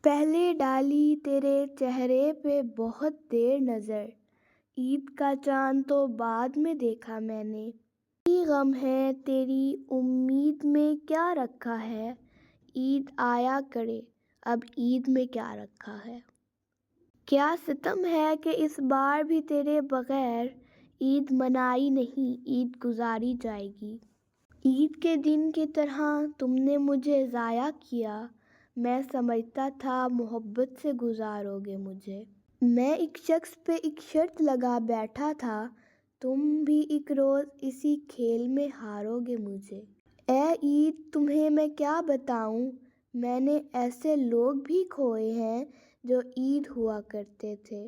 پہلے ڈالی تیرے چہرے پہ بہت دیر نظر، عید کا چاند تو بعد میں دیکھا میں نے۔ یہی غم ہے تیری امید میں کیا رکھا ہے، عید آیا کرے اب عید میں کیا رکھا ہے۔ کیا ستم ہے کہ اس بار بھی تیرے بغیر عید منائی نہیں، عید گزاری جائے گی۔ عید کے دن کی طرح تم نے مجھے ضائع کیا، میں سمجھتا تھا محبت سے گزارو گے مجھے۔ میں ایک شخص پہ ایک شرط لگا بیٹھا تھا، تم بھی ایک روز اسی کھیل میں ہارو گے مجھے۔ اے عید تمہیں میں کیا بتاؤں، میں نے ایسے لوگ بھی کھوئے ہیں جو عید ہوا کرتے تھے۔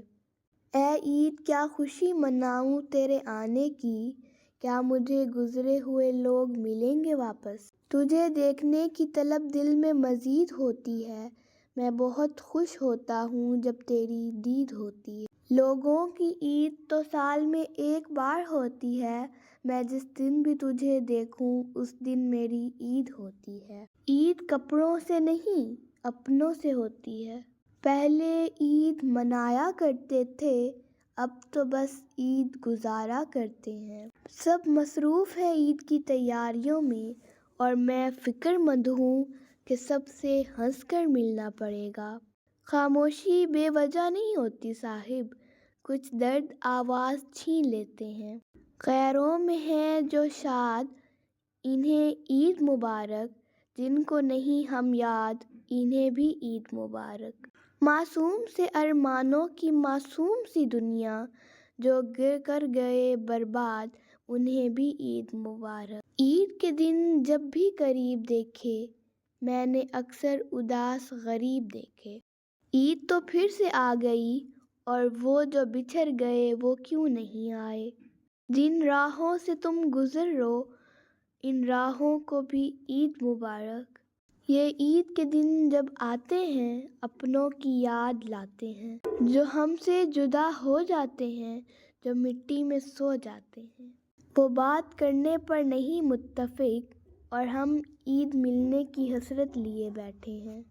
اے عید کیا خوشی مناؤں تیرے آنے کی، کیا مجھے گزرے ہوئے لوگ ملیں گے واپس۔ تجھے دیکھنے کی طلب دل میں مزید ہوتی ہے، میں بہت خوش ہوتا ہوں جب تیری دید ہوتی ہے۔ لوگوں کی عید تو سال میں ایک بار ہوتی ہے، میں جس دن بھی تجھے دیکھوں اس دن میری عید ہوتی ہے۔ عید کپڑوں سے نہیں اپنوں سے ہوتی ہے۔ پہلے عید منایا کرتے تھے، اب تو بس عید گزارا کرتے ہیں۔ سب مصروف ہیں عید کی تیاریوں میں، اور میں فکر مند ہوں کہ سب سے ہنس کر ملنا پڑے گا۔ خاموشی بے وجہ نہیں ہوتی صاحب، کچھ درد آواز چھین لیتے ہیں۔ غیروں میں ہیں جو شاد، انہیں عید مبارک، جن کو نہیں ہم یاد انہیں بھی عید مبارک۔ معصوم سے ارمانوں کی معصوم سی دنیا، جو گر کر گئے برباد انہیں بھی عید مبارک۔ عید کے دن جب بھی قریب دیکھے، میں نے اکثر اداس غریب دیکھے۔ عید تو پھر سے آ گئی، اور وہ جو بچھڑ گئے وہ کیوں نہیں آئے۔ جن راہوں سے تم گزرو ان راہوں کو بھی عید مبارک۔ یہ عید کے دن جب آتے ہیں اپنوں کی یاد لاتے ہیں، جو ہم سے جدا ہو جاتے ہیں، جو مٹی میں سو جاتے ہیں۔ وہ بات کرنے پر نہیں متفق، اور ہم عید ملنے کی حسرت لیے بیٹھے ہیں۔